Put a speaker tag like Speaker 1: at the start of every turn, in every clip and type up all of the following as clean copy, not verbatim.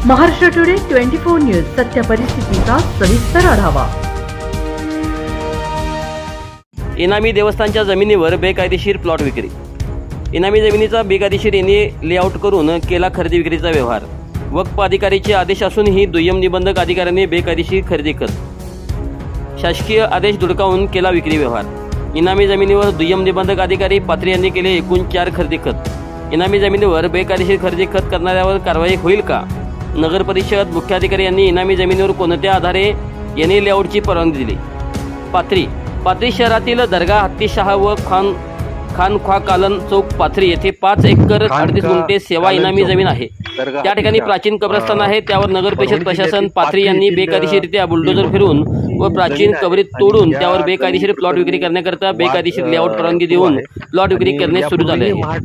Speaker 1: Maharashtra today 24 news सत्य परिस्थितीचा सविस्तर आढावा।
Speaker 2: इनामी देवस्थानच्या जमिनीवर बेकायदेशीर प्लॉट विक्री। इनामी जमिनीचा बेकायदेशीरीने लेआउट करून केला खरेदी विक्रीचा व्यवहार। वक्फ अधिकारीचे आदेश असूनही दुय्यम निबंधक अधिकाऱ्यांनी बेकायदेशीर खरेदी करत शासकीय आदेश धुडकावून केला विक्री व्यवहार। इनामी जमिनीवर दुय्यम निबंधक अधिकारी पाथरी यांनी केले एकूण 4 खरेदी खत। इनामी जमिनीवर बेकायदेशीर खरेदी खत करणाऱ्यावर कारवाई होईल का? नगर परिषद मुख्याधिकारी यांनी इनामी जमिनीवर कोणत्या आधारे एनए लेआउटची परवानगी दिली? पाथरी शहरातील दर्गा हत्तीशाह व खानख्वा कालन चौक पाथरी येथे 5 एकर 38 गुंठे सेवा इनामी जमीन आहे। त्या ठिकाणी प्राचीन कब्रस्तान आहे। त्यावर नगर परिषद प्रशासन पाथरी यांनी बेकायदेशीररित्या बुलडोजर फिरवून व प्राचीन कबरी तोडून त्यावर बेकायदेशीर प्लॉट विक्री करण्याकरता बेकायदेशीर लेआउट परवानगी देऊन प्लॉट विक्री करणे सुरू झाले आहे,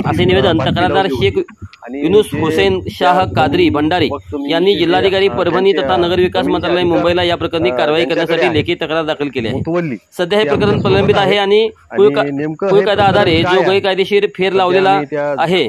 Speaker 2: असे निवेदन तक्रारदार शेख युनुस हुसेन शाह कादरी भंडारी यांनी जिल्हाधिकारी परभणी तथा नगर विकास मंत्रालय मुंबईला या प्रकरणी कारवाई करण्यासाठी लेखी तक्रार दाखल केली आहे। सध्या हे प्रकरण प्रलंबित आहे आणि कायदा आधारे जो गैरकायदेशीर फेर लावलेला आहे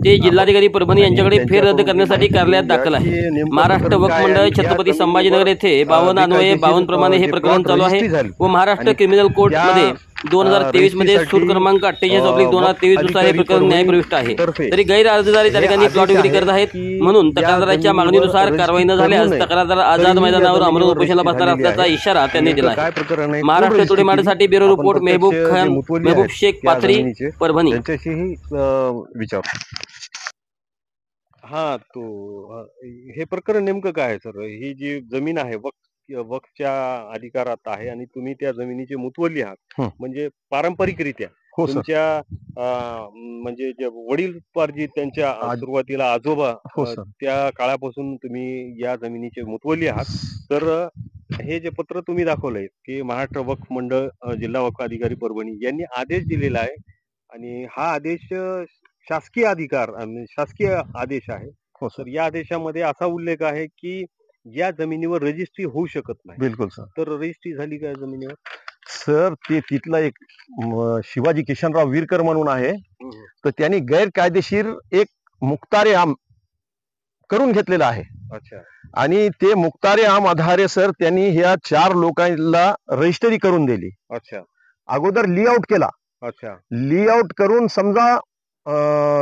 Speaker 2: ते जिल्हाधिकारी परभणी यांच्याकडे फेर रद्द करण्यासाठी कार्यालयात दाखल आहे। महाराष्ट्र वक्फ मंडळ छत्रपती संभाजीनगर येथे 52 अन्वये 52 प्रमाणे हे प्रकरण चालू आहे व महाराष्ट्र क्रिमिनल कोर्ट मध्ये 2023 मध्ये सूट क्रमांक 48/2023 नुसार हे प्रकरण न्यायप्रविष्ट आहे। तरी गैर अर्जदारी त्या ठिकाणी प्लॉट विक्री करत आहेत म्हणून तक्रारदाराच्या मागणीनुसार कारवाई न झाल्यास तक्रारदार आझाद मैदानावर आमरण उपोषणाला बसणार असल्याचा इशारा त्यांनी दिला आहे। महाराष्ट्र टुडे मराठीसाठी ब्युरो रिपोर्ट मेहबूब शेख पाथरी परभणी।
Speaker 3: हा तो हे प्रकरण नेमकं काय आहे सर? ही जी जमीन आहे वक्फच्या अधिकारात आहे आणि तुम्ही त्या जमिनीचे मुतवल्ली आहात, म्हणजे पारंपरिकरित्या तुमच्या म्हणजे जे वडीलपार्जित त्यांच्या सुरुवातीला आजोबा त्या काळापासून तुम्ही या जमिनीचे मुतवल्ली आहात। तर हे जे पत्र तुम्ही दाखवलंय की महाराष्ट्र वक्फ मंडळ जिल्हा वक्फ अधिकारी परभणी यांनी आदेश दिलेला आहे आणि हा आदेश शासकीय अधिकार आणि शासकीय आदेश आहे। सर, या आदेशामध्ये असा उल्लेख आहे की या जमिनीवर रजिस्ट्री होऊ शकत नाही।
Speaker 4: बिलकुल सर।
Speaker 3: तर रजिस्ट्री झाली का जमिनीवर?
Speaker 4: सर, ते तिथला एक शिवाजी किशनराव वीरकर म्हणून आहे, तर त्यांनी गैरकायदेशीर एक मुक्तारे आम करून घेतलेला आहे।
Speaker 3: अच्छा।
Speaker 4: आणि ते मुक्तारे आम आधारे सर त्यांनी ह्या 4 लोकांना रजिस्ट्री करून दिली।
Speaker 3: अच्छा।
Speaker 4: अगोदर लेआउट केला।
Speaker 3: अच्छा।
Speaker 4: लेआउट करून समजा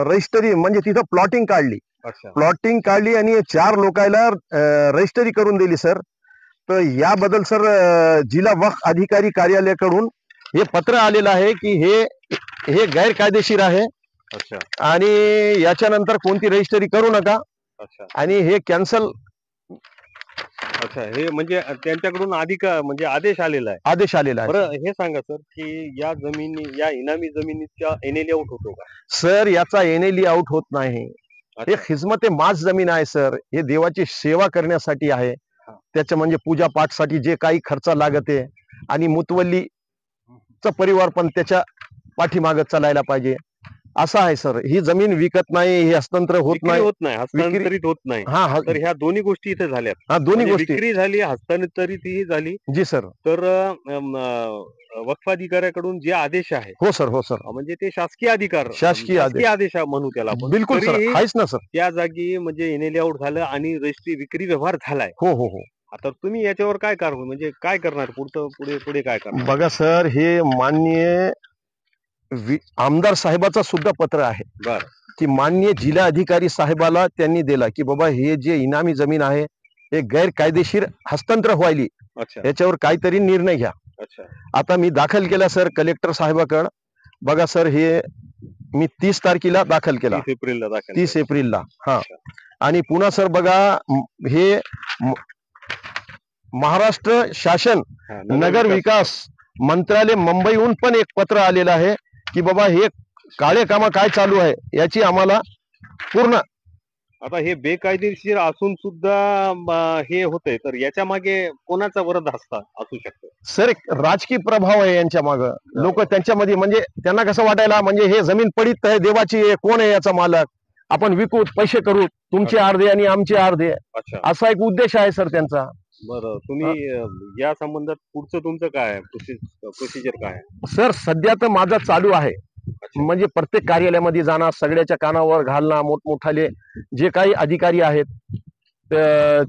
Speaker 4: रजिस्ट्री म्हणजे तिथं प्लॉटिंग काढली। प्लॉटिंग काढली आणि 4 लोकांना रजिस्ट्री करून दिली सर। तर याबद्दल सर जिल्हा वक्फ अधिकारी कार्यालयाकडून हे पत्र आलेलं आहे की हे गैरकायदेशीर आहे।
Speaker 3: अच्छा।
Speaker 4: आणि याच्यानंतर कोणती रजिस्ट्री करू नका।
Speaker 3: अच्छा।
Speaker 4: आणि हे कॅन्सल।
Speaker 3: अच्छा, हे म्हणजे त्यांच्याकडून म्हणजे आदेश आलेला आहे।
Speaker 4: आदेश आलेला आहे।
Speaker 3: बरं, हे सांगा सर की या इनामी जमिनीचा एनए लेआउट होतो का?
Speaker 4: सर, याचा एनए लेआउट होत नाही। हे खिजमत मास जमीन आहे सर। हे देवाची सेवा करण्यासाठी आहे। त्याच्या म्हणजे पूजा पाठसाठी जे काही खर्च लागते आणि मुतवल्लीचा परिवार पण त्याच्या पाठीमागे चालायला पाहिजे असं आहे सर। ही जमीन विकत नाही, हे हस्तांतर होत नाही,
Speaker 3: हस्तांतरित होत नाही। तर ह्या दोन्ही गोष्टी इथे झाल्यात।
Speaker 4: हा, दोन्ही गोष्टी
Speaker 3: विक्री झाली, हस्तांतरित ही झाली।
Speaker 4: जी सर।
Speaker 3: तर वक्फ अधिकाऱ्याकडून जे आदेश आहे,
Speaker 4: हो सर, हो सर,
Speaker 3: म्हणजे ते शासकीय अधिकार,
Speaker 4: शासकीय
Speaker 3: आदेश म्हणू त्याला आपण।
Speaker 4: बिलकुल सर, आहेच ना सर।
Speaker 3: त्या जागी म्हणजे एनए लेआउट झालं आणि रजिस्ट्री विक्री व्यवहार झालाय।
Speaker 4: हो हो हो।
Speaker 3: आता तुम्ही याच्यावर काय कारवाई म्हणजे काय करणार? पुढे काय करणार?
Speaker 4: बघा सर, हे माननीय आमदार साहेबाचा सुद्धा पत्र आहे।
Speaker 3: बर। की
Speaker 4: माननीय जिल्हा अधिकारी साहेबाला त्यांनी दिला की बाबा हे जे इनामी जमीन आहे हे गैरकायदेशीर हस्तांतर व्हायली, याच्यावर काहीतरी निर्णय घ्या।
Speaker 3: अच्छा।
Speaker 4: आता मी दाखल केला सर कलेक्टर साहेबाकडे। बघा सर, हे मी 30 तारखेला दाखल केला। 30 एप्रिलला। हा। आणि पुन्हा सर बघा, हे महाराष्ट्र शासन नगर विकास मंत्रालय मुंबईहून पण एक पत्र आलेलं आहे की बाबा हे काळे काम काय चालू आहे याची आम्हाला पूर्ण।
Speaker 3: आता हे बेकायदेशीर असून सुद्धा हे होतंय, तर याच्या मागे कोणाचा वरद हस्ता असू शकतो?
Speaker 4: सर, एक राजकीय प्रभाव आहे यांच्या मागे। लोक त्यांच्यामध्ये म्हणजे त्यांना कसं वाटायला म्हणजे हे जमीन पडीत आहे, देवाची आहे, कोण आहे याचा मालक, आपण विकू, पैसे करू, तुमचे अर्धे आणि आमचे अर्धे, असा एक उद्देश आहे सर त्यांचा।
Speaker 3: बरं, तुम्ही या संबंधात पुढचं तुमचं काय प्रोसिजर काय आहे?
Speaker 4: सर, सध्या तर माझा चालू आहे म्हणजे प्रत्येक कार्यालयामध्ये जाणं, सगळ्याच्या कानावर घालणं, मोठमोठाले जे काही अधिकारी आहेत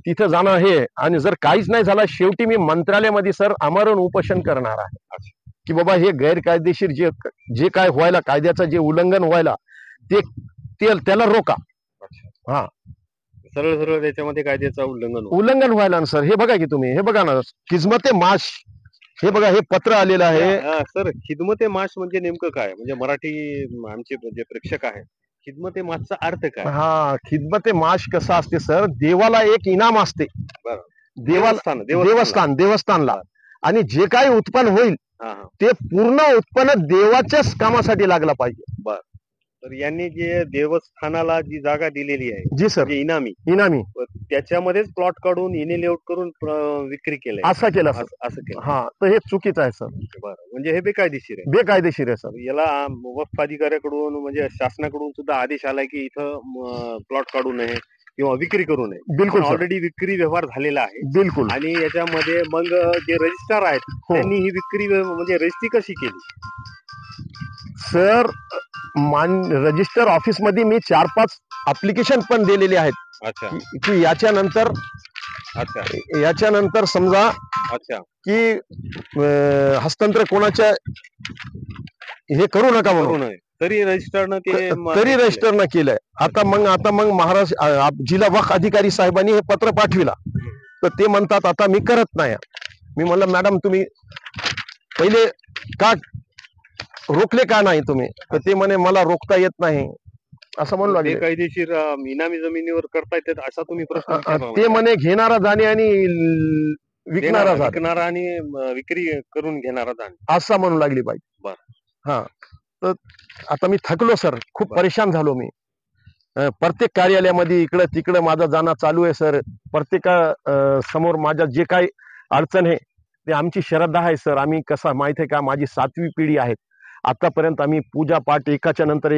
Speaker 4: तिथं जाणं हे, आणि जर काहीच नाही झालं शेवटी मी मंत्रालयामध्ये सर आमरण उपोषण करणार आहे की बाबा हे गैरकायदेशीर जे काय व्हायला, कायद्याचं जे उल्लंघन व्हायला ते त्याला रोका. हा,
Speaker 3: सरळ सरळ त्याच्यामध्ये कायद्याचं
Speaker 4: उल्लंघन व्हायला ना सर. हे बघा की तुम्ही, हे बघा ना, खिदमते माश, हे बघा हे पत्र आलेलं आहे.
Speaker 3: सर खिदमते माश म्हणजे नेमकं काय, म्हणजे मराठी आमचे जे प्रेक्षक आहेत, खिदमते माशचा अर्थ काय?
Speaker 4: हा, खिदमते माश कसं असते सर, देवाला एक इनाम असते, देवस्थानला, आणि जे काही उत्पन्न होईल ते पूर्ण उत्पन्न देवाच्याच कामासाठी लागला पाहिजे.
Speaker 3: बर, तर यांनी जे देवस्थानाला जी जागा दिलेली आहे,
Speaker 4: जी सर,
Speaker 3: इनामी त्याच्यामध्येच प्लॉट काढून इने लेआउट करून विक्री केली,
Speaker 4: असं केलं. हा, तर हे चुकीचं आहे सर.
Speaker 3: बरं, म्हणजे हे बेकायदेशीर आहे.
Speaker 4: बेकायदेशीर आहे सर.
Speaker 3: याला वक्फ अधिकाऱ्याकडून म्हणजे शासनाकडून सुद्धा आदेश आलाय की इथं प्लॉट काढू नये किंवा विक्री करू नये.
Speaker 4: बिलकुल,
Speaker 3: ऑलरेडी विक्री व्यवहार झालेला आहे.
Speaker 4: बिलकुल.
Speaker 3: आणि याच्यामध्ये मग जे रजिस्ट्रार आहेत त्यांनी ही विक्री म्हणजे रजिस्ट्री कशी केली
Speaker 4: सर? रजिस्टर ऑफिस मध्ये मी 4-5 अप्लिकेशन पण दिलेले आहेत.
Speaker 3: अच्छा,
Speaker 4: की याच्यानंतर समजा की हस्तांतर कोणाच्या हे करू नका म्हणून,
Speaker 3: तरी
Speaker 4: रजिस्टरनं केलंय. आता मग महाराष्ट्र जिल्हा वक्फ अधिकारी साहेबांनी हे पत्र पाठविला, तर ते म्हणतात आता मी करत नाही. मी म्हणलं मॅडम तुम्ही पहिले का रोखले का नाही तुम्ही? तर ते म्हणे मला रोखता येत नाही असं म्हणू लागले.
Speaker 3: कायदेशीर इनामी जमिनीवर करता येतात असा तुम्ही प्रश्न?
Speaker 4: ते म्हणे घेणारा जाणे आणि विकणारा
Speaker 3: आणि विक्री करून घेणारा जाणे
Speaker 4: असं म्हणू लागली बाई. हा, तर आता मी थकलो सर, खूप परेशान झालो मी. प्रत्येक कार्यालयामध्ये इकडं तिकडं माझा जाणं चालू आहे सर. प्रत्येका समोर माझ्या जे काही अडचण आहे ते आमची श्रद्धा आहे सर. आम्ही कसं माहित आहे का, माझी 7वी पिढी आहे. आतापर्यंत आम्ही पूजा पाठ एकाच्या नंतर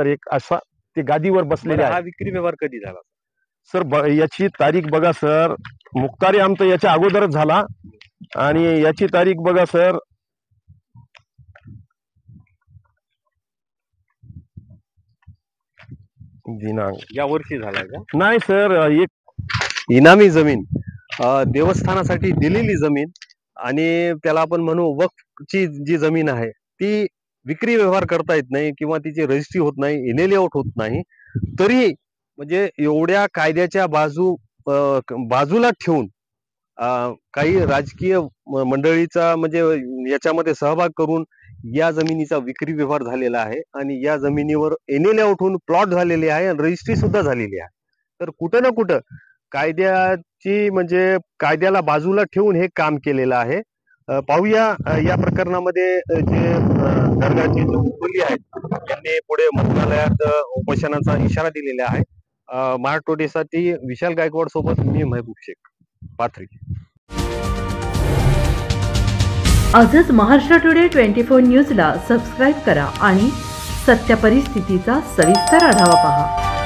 Speaker 4: एक असा ते गादीवर बसलेले आहे.
Speaker 3: हा विक्री व्यवहार कधी झाला
Speaker 4: सर? याची तारीख बघा सर, मुक्तारी आमचं याच्या अगोदरच झाला, आणि याची तारीख बघा सर, दिनांक
Speaker 3: या वर्षी झालाय का?
Speaker 4: नाही सर, एक
Speaker 3: इनामी जमीन, देवस्थानासाठी दिलेली जमीन, आणि त्याला आपण म्हणू वक्फची जी जमीन आहे ती विक्री व्यवहार करता येत नाही किंवा तिची रजिस्ट्री होत नाही, इने लेआउट होत नाही, तरी म्हणजे एवढ्या कायद्याच्या बाजूला ठेवून काही राजकीय मंडळीचा म्हणजे याच्यामध्ये सहभाग करून या जमिनीचा विक्री व्यवहार झालेला आहे, आणि या जमिनीवर इने लेआउट होऊन प्लॉट झालेले आहे आणि रजिस्ट्री सुद्धा झालेली आहे. तर कुठं ना कुठं कायद्याची म्हणजे कायद्याला बाजूला ठेवून हे काम केलेलं आहे. पाहूया या प्रकरणामध्ये जे दर्गाचे जे मुतवल्ली आहेत त्यांनी पुढे मंत्रालयात उपोषणाचा इशारा दिलेला आहे. महाराष्ट्र टुडेसाठी विशाल गायकवाड सोबत मी महबूब शेख, पाथरी.
Speaker 1: आजच महाराष्ट्र टुडे 24 न्यूजला सबस्क्राईब करा आणि सत्य परिस्थितीचा सविस्तर आढावा पहा.